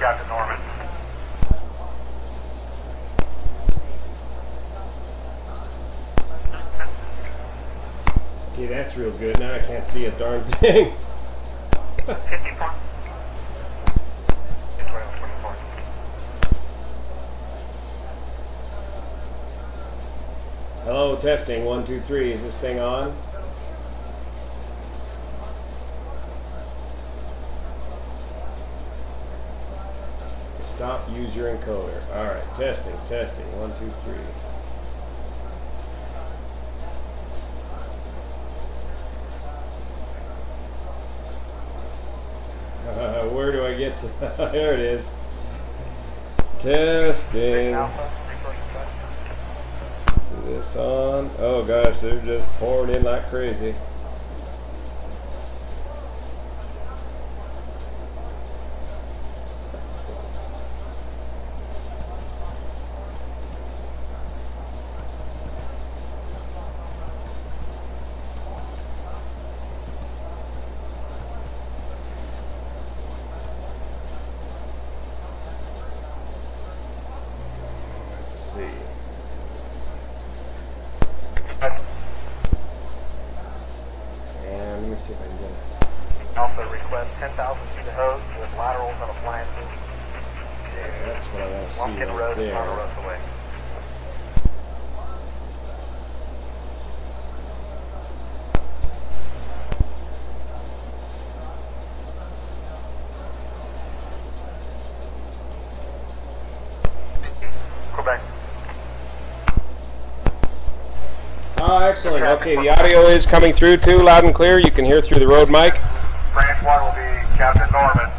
Captain Norman. Okay, that's real good. Now I can't see a darn thing. 54. Hello, testing. 1, 2, 3. Is this thing on? To stop, use your encoder. All right, testing, testing. 1, 2, 3. Where do I get to? There it is. Testing. Is this on? Oh gosh, they're just pouring in like crazy. See if I can get it. Also request 10,000 feet of hose with laterals and appliances. Yeah, that's what I want to see Lumpkin right Road, there. Ponderosa way. Quebec. Oh, excellent. Okay, the audio is coming through too, loud and clear. You can hear through the road mic. Branch 1 will be Captain Norman,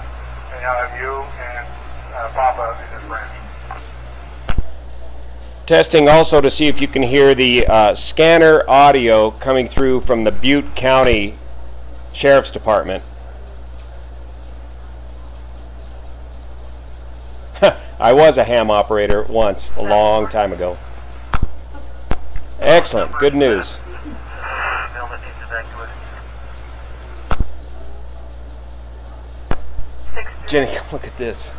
and you and Papa in this branch. Testing also to see if you can hear the scanner audio coming through from the Butte County Sheriff's Department. I was a ham operator once, a long time ago. Excellent. Good news. Jenny, look at this.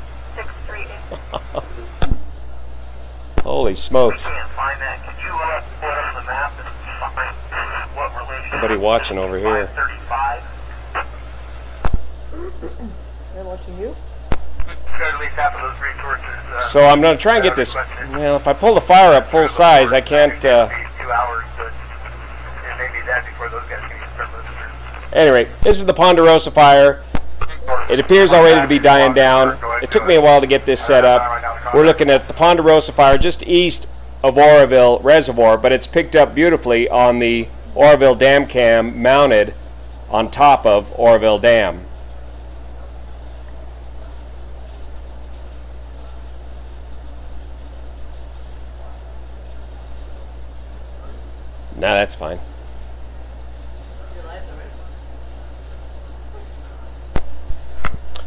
Holy smokes. Nobody watching over here. They're watching you? So I'm going to try and get this. Well, if I pull the fire up full size, I can't. Anyway, this is the Ponderosa fire. It appears already to be dying down. It took me a while to get this set up. We're looking at the Ponderosa fire just east of Oroville Reservoir, but it's picked up beautifully on the Oroville Dam cam mounted on top of Oroville Dam. No, that's fine.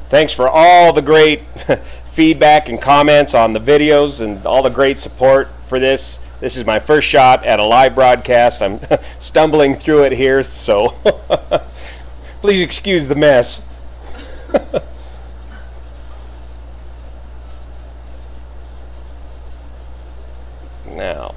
Thanks for all the great feedback and comments on the videos and all the great support for this. This is my first shot at a live broadcast. I'm stumbling through it here, so please excuse the mess. Now.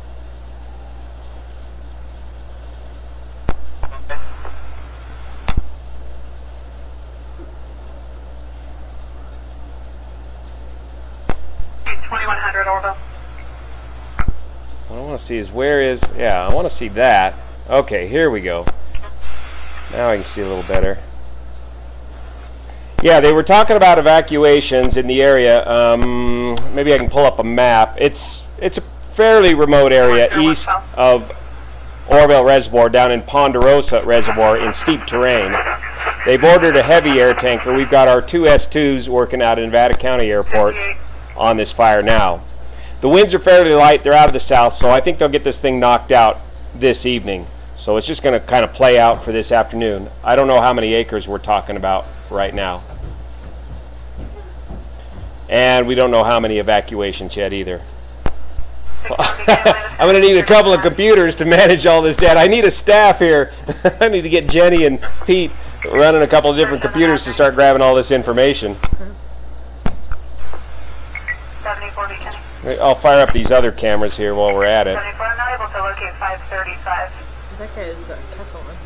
What I want to see is yeah, I want to see that. Okay, here we go. Now I can see a little better. Yeah, they were talking about evacuations in the area. Maybe I can pull up a map. It's a fairly remote area east of Oroville Reservoir, down in Ponderosa Reservoir in steep terrain. They've ordered a heavy air tanker. We've got our 2 S2s working out in Nevada County Airport on this fire now. The winds are fairly light. They're out of the south, so I think they'll get this thing knocked out this evening. So it's just going to kind of play out for this afternoon. I don't know how many acres we're talking about right now. And we don't know how many evacuations yet either. I'm going to need a couple of computers to manage all this data. I need a staff here. I need to get Jenny and Pete running a couple of different computers to start grabbing all this information. 74 Beacon. I'll fire up these other cameras here while we're at it. 74, I'm not able to locate 535. That guy is Catalan.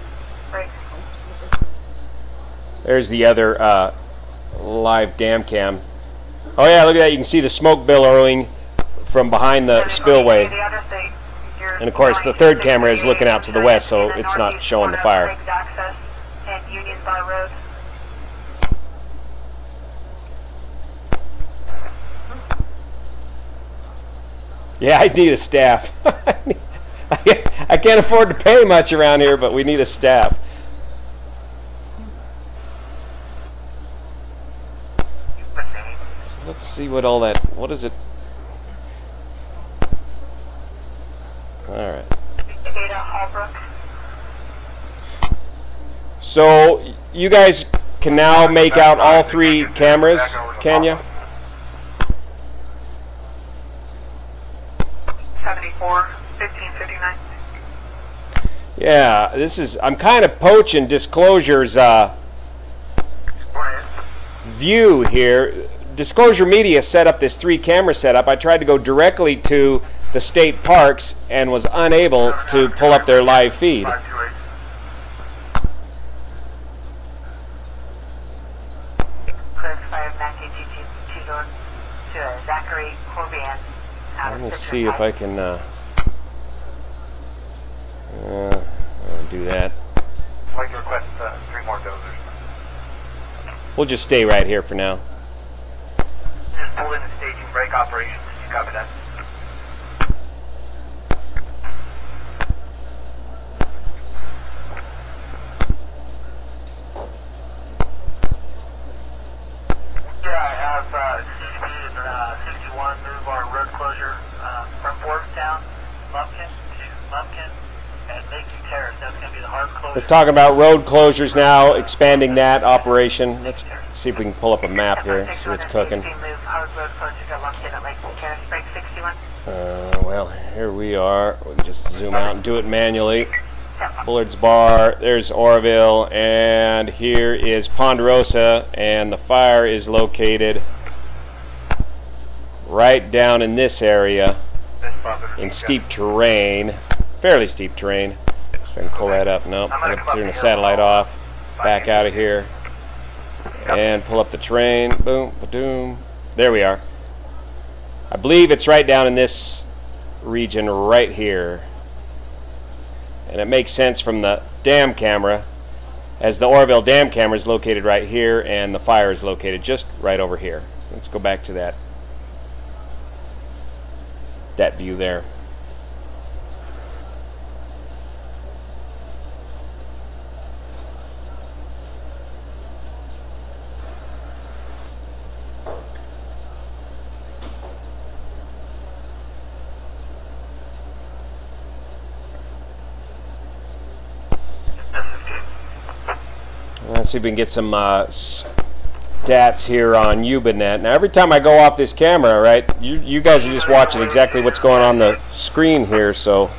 Right. There's the other live dam cam. Oh yeah, look at that. You can see the smoke billowing from behind the spillway. And of course the third camera is looking out to the west, so it's not showing the fire. Yeah, I need a staff. I can't afford to pay much around here, but we need a staff. So let's see what all that, what is it? All right. So you guys can now make out all three cameras, can you? 74, 1559. Yeah, this is, I'm kind of poaching Disclosure's view here. Disclosure Media set up this 3-camera setup. I tried to go directly to the state parks and was unable to pull up their live feed. Let me see if I can do that. I'd like to request 3 more dozers. We'll just stay right here for now. Just pulled in the staging break operations. You copy that? Yeah, I have CCP and 61 move our road closure from Fordstown, Lumpkin to Lumpkin, and Making Terrace. That's going to be the hard closure. We're talking about road closures now, expanding that operation. Let's see if we can pull up a map here, see what's cooking. Well, here we are. We can just zoom out and do it manually. Bullard's Bar, there's Oroville, and here is Ponderosa, and the fire is located right down in this area in steep terrain, fairly steep terrain. So I can pull that up. Nope, I'm going to turn the satellite off, back out of here, and pull up the terrain. Boom, ba-doom. There we are. I believe it's right down in this region right here. And it makes sense from the dam camera, as the Oroville dam camera is located right here and the fire is located just right over here. Let's go back to that view there. Let's see if we can get some stats here on Ubinet. Now, every time I go off this camera, right, you guys are just watching exactly what's going on the screen here, so.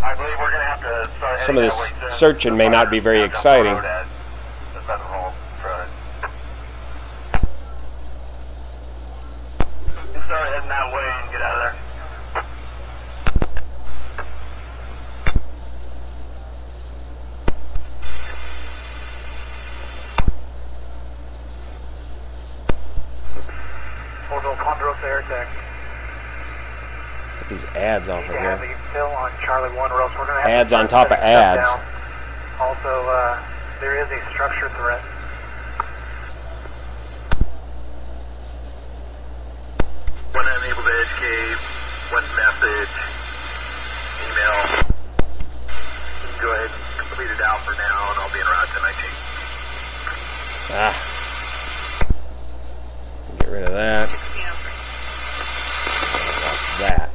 I believe we're going to have to start some of this searching may not be very exciting. Start heading that way and get out of there. Ponderosa air tech. Get these ads off of here. Still on Charlie 1, or else we're going to have ads on top of ads. Also, there is a structure threat. When unable to educate, what message, email. You can go ahead and complete it out for now, and I'll be en route to 19. Ah. Get rid of that. Watch that.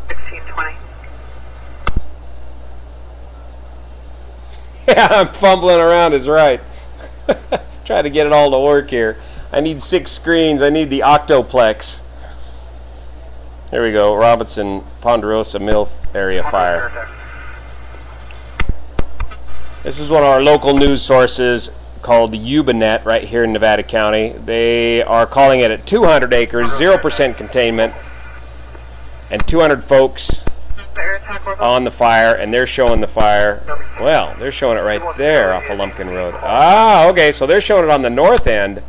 1620. Yeah, I'm fumbling around is right. Try to get it all to work here. I need 6 screens. I need the octoplex. Here we go. Robinson, Ponderosa Mill area fire. This is one of our local news sources called Ubinet right here in Nevada County. They are calling it at 200 acres, 0% containment, and 200 folks on the fire, and they're showing the fire. Well, they're showing it right there off of Lumpkin Road. Ah, okay, so they're showing it on the north end.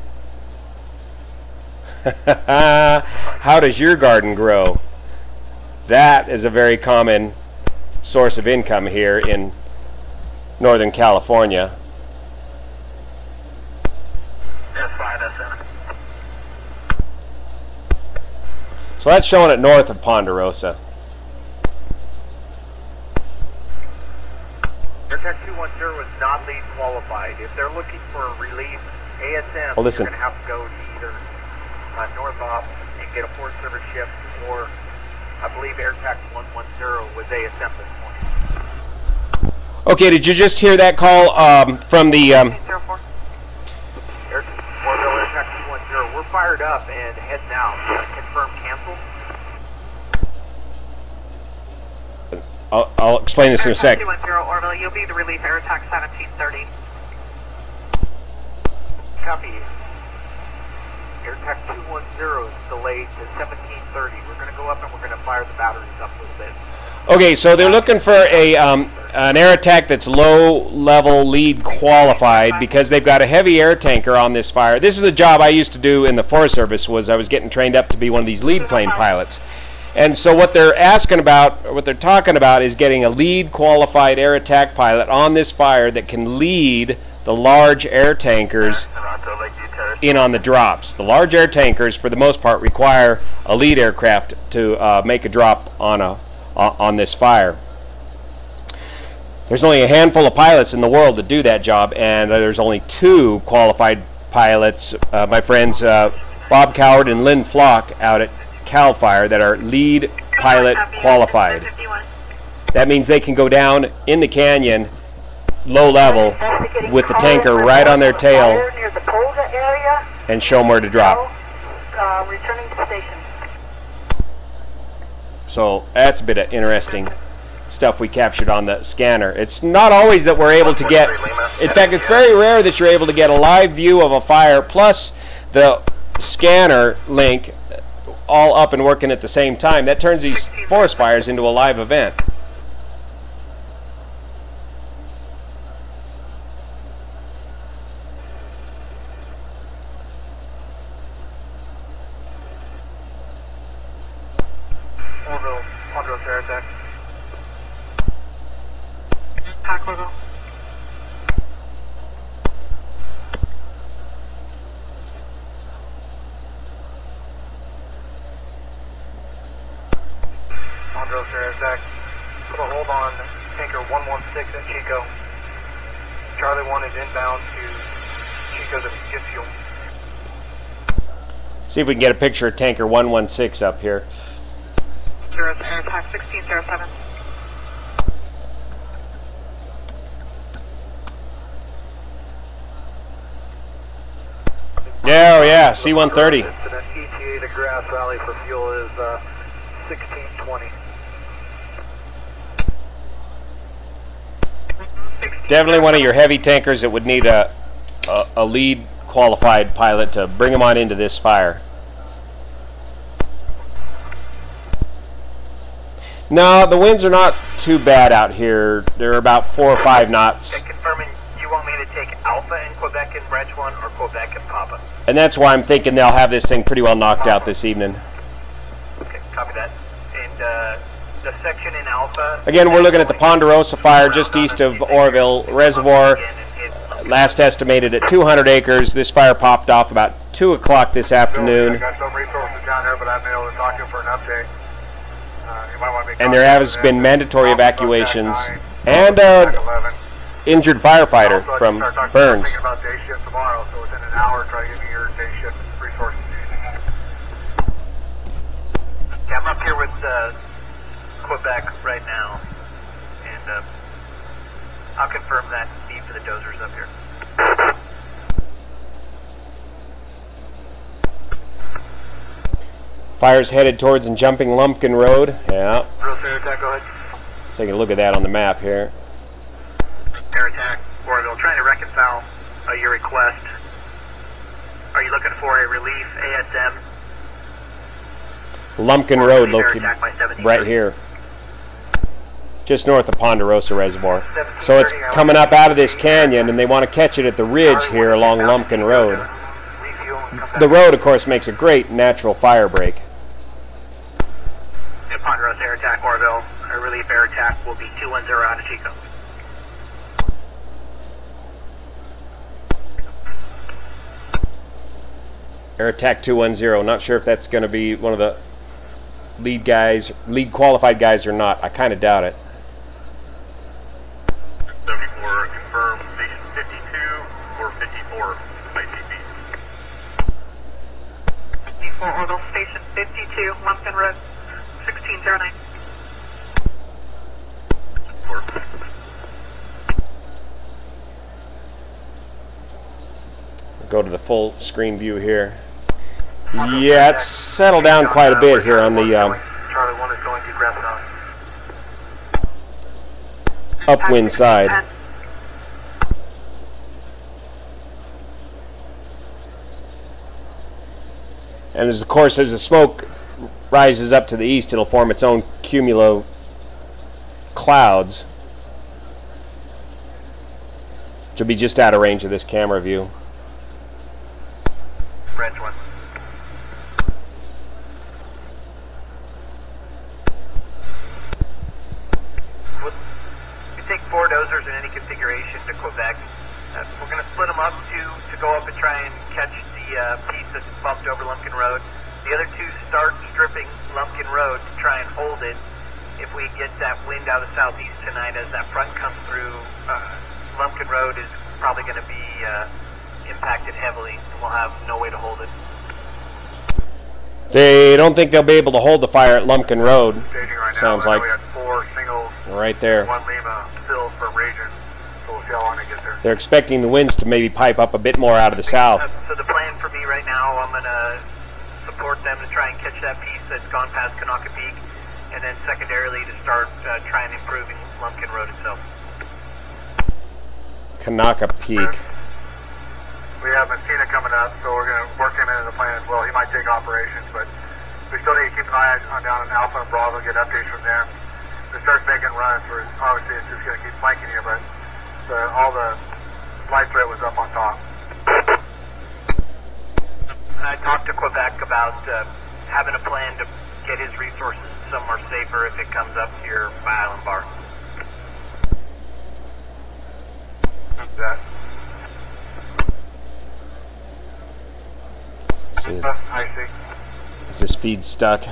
How does your garden grow? That is a very common source of income here in Northern California. So that's showing it north of Ponderosa. Airtech 210 is not lead qualified. If they're looking for a relief ASM, well, listen. You're going to have to go to either North Op and get a Forest Service ship, or I believe Airtech 110 was ASM this morning. Okay, did you just hear that call from the... Oroville Airtech 210, we're fired up and heading out. Confirm cancel. I'll explain this in a sec. 210 Oroville, you'll be the relief Airtech 1730. Copy. Airtech 210 is delayed to 1730. We're going to go up and we're going to fire the batteries up a little bit. Okay, so they're looking for a an air attack that's low-level lead qualified because they've got a heavy air tanker on this fire. This is a job I used to do in the Forest Service. Was I was getting trained up to be one of these lead plane pilots. And so what they're asking about, or what they're talking about, is getting a lead qualified air attack pilot on this fire that can lead the large air tankers in on the drops. The large air tankers, for the most part, require a lead aircraft to make a drop on this fire. There's only a handful of pilots in the world that do that job, and there's only 2 qualified pilots, my friends Bob Coward and Lynn Flock out at CAL FIRE, that are lead pilot qualified. That means they can go down in the canyon low level with the tanker right on their tail and show them where to drop. Returning to station. So that's a bit of interesting stuff we captured on the scanner. It's not always that we're able to get, in fact, it's very rare that you're able to get a live view of a fire plus the scanner link all up and working at the same time. That turns these forest fires into a live event. Oroville, Ponderosa Airtech. Pack logo. Ponderosa Airtech. Put a hold on tanker 116 at Chico. Charlie 1 is inbound to Chico to get fuel. See if we can get a picture of tanker 116 up here. Airtech 1607. Yeah, oh yeah, C-130. ETA to Grass Valley for fuel is 1620. Definitely one of your heavy tankers that would need a lead qualified pilot to bring them on into this fire. No, the winds are not too bad out here. They're about 4 or 5 knots. Okay, confirming you want me to take Alpha in Quebec in Branch 1 or Quebec in Papa? And that's why I'm thinking they'll have this thing pretty well knocked out this evening. Okay, copy that. And the section in Alpha... Again, we're looking at the Ponderosa fire just east of Oroville Reservoir. Last estimated at 200 acres. This fire popped off about 2 o'clock this afternoon. I got some resources down there, but I haven't been able to talk to him for an update. And there has been mandatory evacuations and injured firefighter from burns. Thinking about day shift tomorrow, so within an hour, try to get me your day shift resources. Yeah, I'm up here with Quebec right now, and I'll confirm that need for the dozers up here. Fire's headed towards and jumping Lumpkin Road. Yeah. Air attack, go ahead. Let's take a look at that on the map here. Air attack, Oroville, trying to reconcile your request. Are you looking for a relief ASM? Lumpkin Road located right here, just north of Ponderosa Reservoir. So it's coming up out of this canyon, and they want to catch it at the ridge here along Lumpkin Road. The road, of course, makes a great natural fire break. Ponderosa air attack Oroville. A relief air attack will be 210 out of Chico. Air attack 210. Not sure if that's going to be one of the lead qualified guys or not. I kind of doubt it. 74, confirm station 52 or 54 ICP. 54 Oroville, station 52, Lumpkin Road, 1609. Go to the full screen view here. Yeah, it's settled down quite a bit here on the Charlie 1 is going to grab it on. upwind side. And as, of course, as the smoke rises up to the east, it'll form its own cumulo clouds, which will be just out of range of this camera view. French 1. You take 4 dozers in any configuration to Quebec. We're going to split them up to go up and try and catch the piece that's bumped over Lumpkin Road. The other 2 start stripping Lumpkin Road to try and hold it. If we get that wind out of the southeast tonight as that front comes through, Lumpkin Road is probably going to be impacted heavily, and we'll have no way to hold it. They don't think they'll be able to hold the fire at Lumpkin Road. Right sounds now. like We had 4 singles, right there. 1 Lima filled for region, so we'll see how long it gets there. They're expecting the winds to maybe pipe up a bit more out of the south. So the plan for me right now, I'm going to support them to try and catch that piece that's gone past Kanaka Peak, and then secondarily to start trying improving Lumpkin Road itself. Kanaka Peak. We have Messina coming up, so we're going to work him into the plan as well. He might take operations, but we still need to keep an eye on down in Alpha and Bravo, get updates from them. If it starts making runs, obviously it's just going to keep flanking you, but all the flight threat was up on top. I talked to Quebec about having a plan to get his resources somewhere safer if it comes up here by Island Bar. That. I see. Is this feed stuck?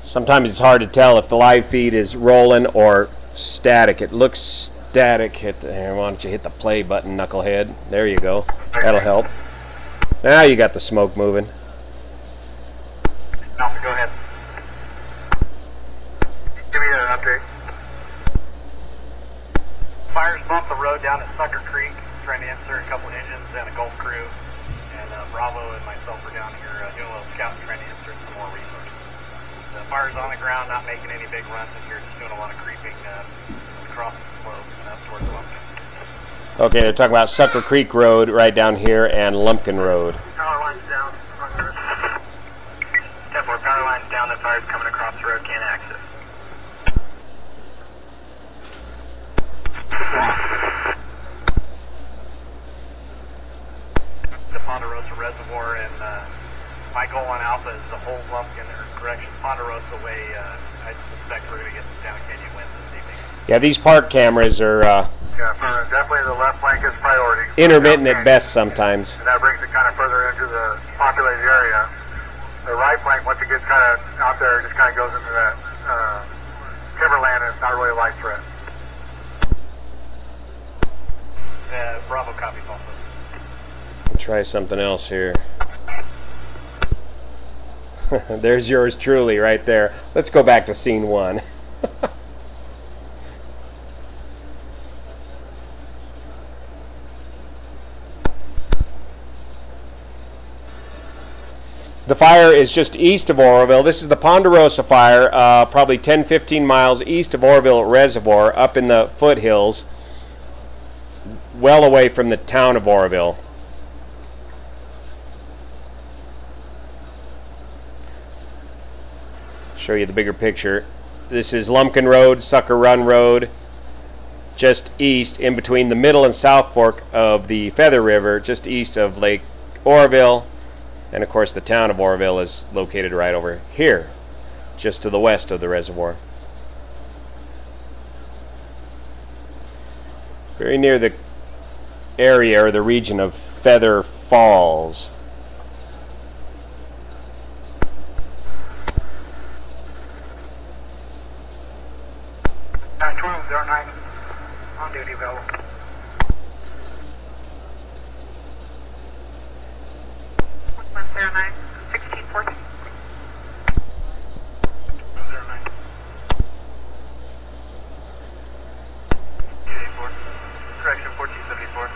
Sometimes it's hard to tell if the live feed is rolling or static. It looks static. Why don't you hit the play button, knucklehead? There you go. That'll help. Now you got the smoke moving. No, go ahead. Give me an update. Fires bumped the road down at Sucker Creek, trying to insert a couple engines and a Gulf crew. And Bravo and myself are down here doing a little scouting, trying to insert some more resources. The fire's on the ground, not making any big runs this year, just doing a lot of creeping across the slope and up towards Lumpkin. Okay, they're talking about Sucker Creek Road right down here and Lumpkin Road. Power line's down. 10-4, power line's down, the fire's coming across the road, can't access. The Ponderosa Reservoir, and my goal on Alpha is to hold Lumpkin, or correction, Ponderosa way. I suspect we're going to get some down canyon winds this evening. Yeah, these park cameras are Yeah, definitely the left flank is priority. intermittent at best sometimes. And that brings it kind of further into the populated area. The right flank, once it gets kind of out there, just kind of goes into that timberland, and it's not really a light threat. Bravo copies also. Try something else here. There's yours truly right there. Let's go back to scene 1. The fire is just east of Oroville. This is the Ponderosa fire, probably 10-15 miles east of Oroville Reservoir, up in the foothills. well away from the town of Oroville. Show you the bigger picture. This is Lumpkin Road, Sucker Run Road, just east, in between the middle and south fork of the Feather River, just east of Lake Oroville. And of course the town of Oroville is located right over here, just to the west of the reservoir. Very near the area or the region of Feather Falls. On duty, available. 109, 1614. 09. 284. Correction, 1474.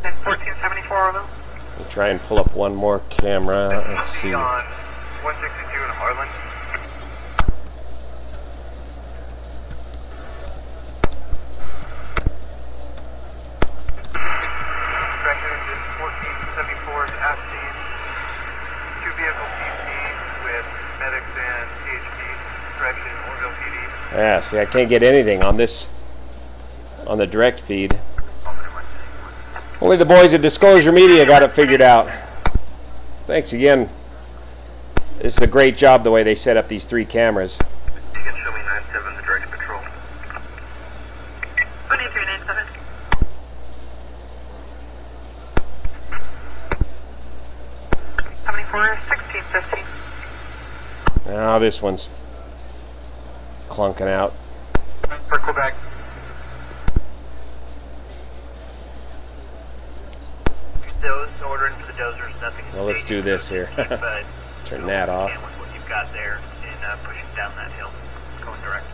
Then 1474 Oroville. Let me try and pull up one more camera. Let's see. On 162 in Harlan. Correction, this 1474 is asking 2 vehicle PC with medics and CHP. Correction, Oroville PD. Yeah, see, I can't get anything on this, on the direct feed. Only the boys at Disclosure Media got it figured out. Thanks again. This is a great job the way they set up these 3 cameras. You can show me 97, the direct patrol. 2397. '74, 1615. Now this one's clunking out. For Quebec. Those ordering for the dozers, nothing. Well, let's do this here. But Turn that off. with what you've got there and pushing down that hill, going direct.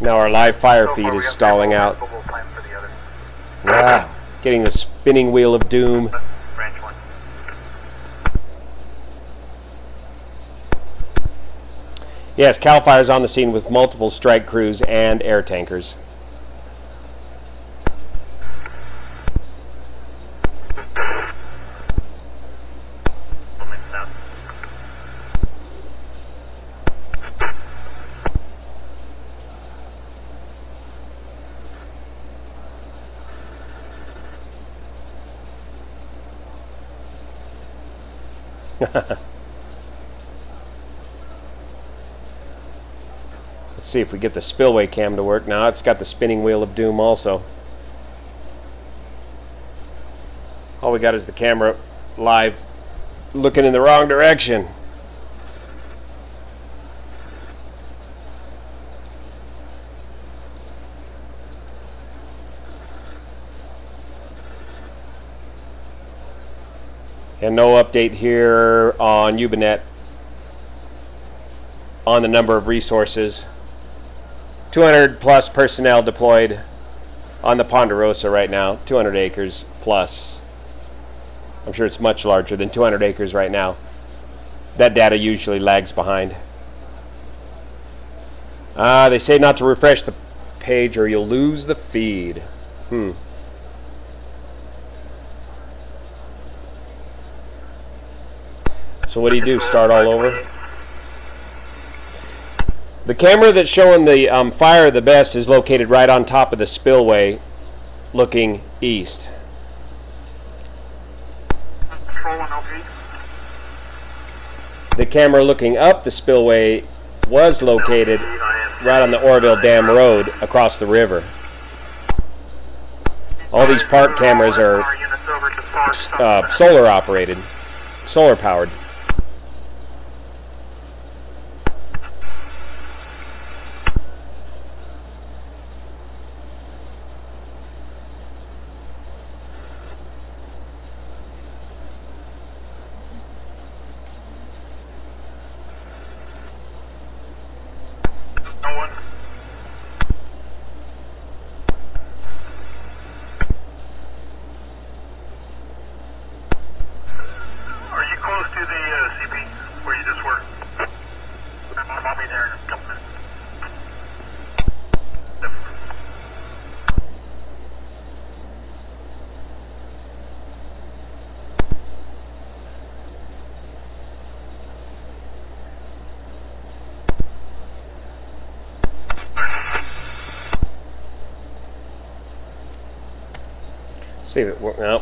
Now our live fire feed is stalling out. We'll plan for the other. Ah, getting the spinning wheel of doom. Branch 1. Yes, CAL FIRE's on the scene with multiple strike crews and air tankers. Let's see if we get the spillway cam to work. Now it's got the spinning wheel of doom also. All we got is the camera live looking in the wrong direction. And no update here on Ubinet on the number of resources. 200 plus personnel deployed on the Ponderosa right now. 200 acres plus. I'm sure it's much larger than 200 acres right now. That data usually lags behind. They say not to refresh the page or you'll lose the feed. So what do? Start all over? The camera that's showing the fire the best is located right on top of the spillway looking east. The camera looking up the spillway was located right on the Oroville Dam Road across the river. All these park cameras are solar operated, solar powered. Are you close to the See if it works. No,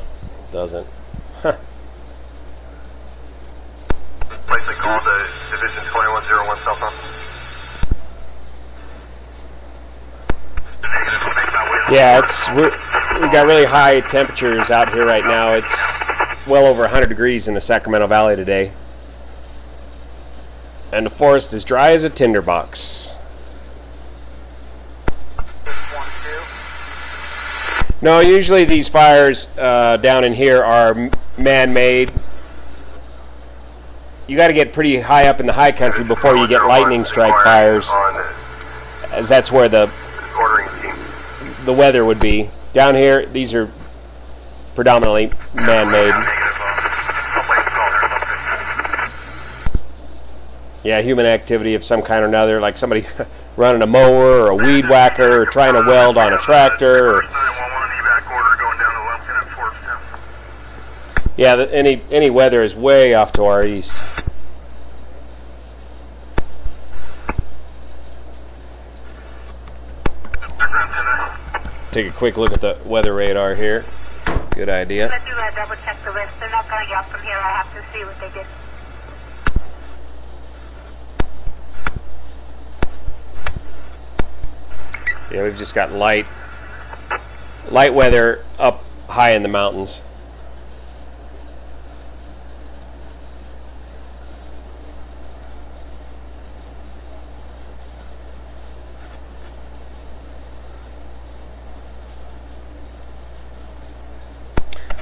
doesn't. Huh. Place a call to Division 2101 cell phone. Yeah, we got really high temperatures out here right now. It's well over 100 degrees in the Sacramento Valley today. And the forest is dry as a tinderbox. No, usually these fires down in here are man-made. You got to get pretty high up in the high country before you get lightning strike fires, as that's where the weather would be. Down here, these are predominantly man-made. Yeah, human activity of some kind or another, like somebody running a mower or a weed whacker or trying to weld on a tractor. Or, yeah, any weather is way off to our east. Take a quick look at the weather radar here. Good idea. Let's do a double check the list. They're not coming out from here. I have to see what they did. Yeah, we've just got light weather up high in the mountains.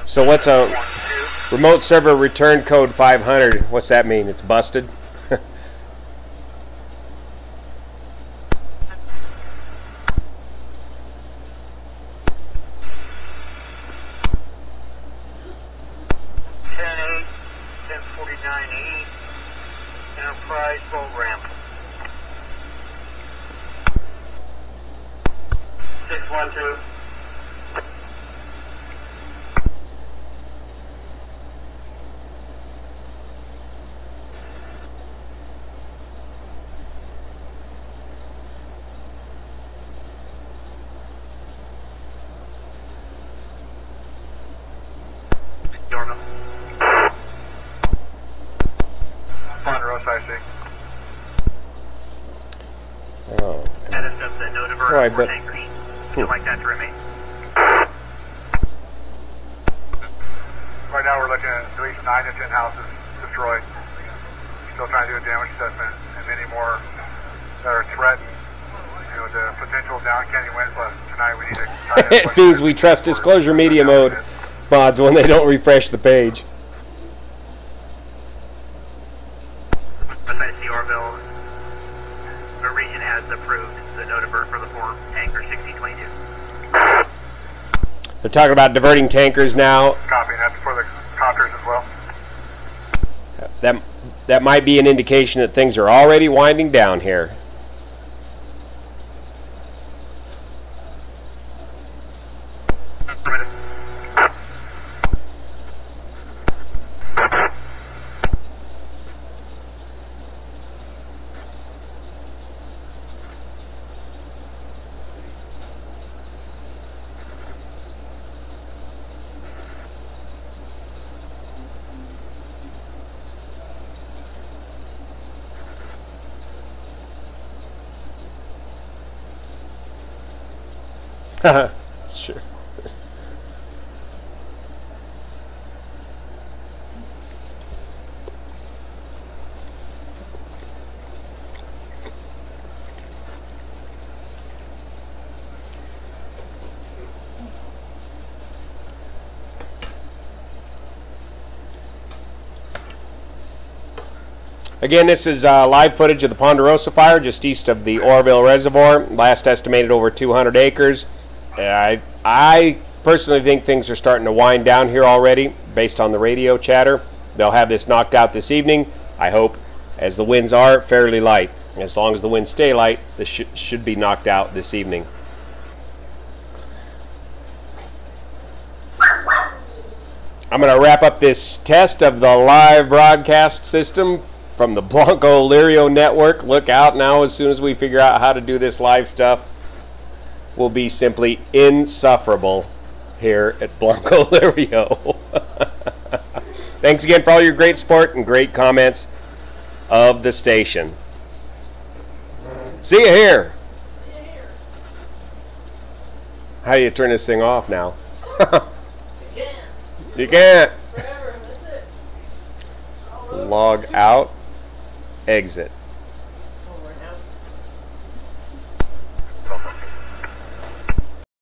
So what's a remote server return code 500? What's that mean? It's busted? Enterprise boat ramp. 612. Ponderosa, I see. Oh. That is just a no divert Right, for but tankers. You'd like that to remain. Right now we're looking at least 9 to 10 houses destroyed. Still trying to do a damage assessment, and many more that are threatened. You know, the potential down canyon wind plus tonight we need to try to It means we trust disclosure media mode mods when they don't refresh the page. Besides the Oroville, the region has approved the no divert for the 4 tanker 1622. They're talking about diverting tankers now. Copy, and that's for the copters as well. That might be an indication that things are already winding down here. Sure. Again, this is live footage of the Ponderosa fire just east of the Oroville Reservoir. Last estimated over 200 acres. I personally think things are starting to wind down here already based on the radio chatter. They'll have this knocked out this evening, I hope, as the winds are fairly light. As long as the winds stay light, this should be knocked out this evening. I'm going to wrap up this test of the live broadcast system from the Blanco Lirio network. Look out now, as soon as we figure out how to do this live stuff, will be simply insufferable. here at Blanco Lirio. Thanks again for all your great support and great comments of the station. See you here. How do you turn this thing off now? You can't. Log out, exit.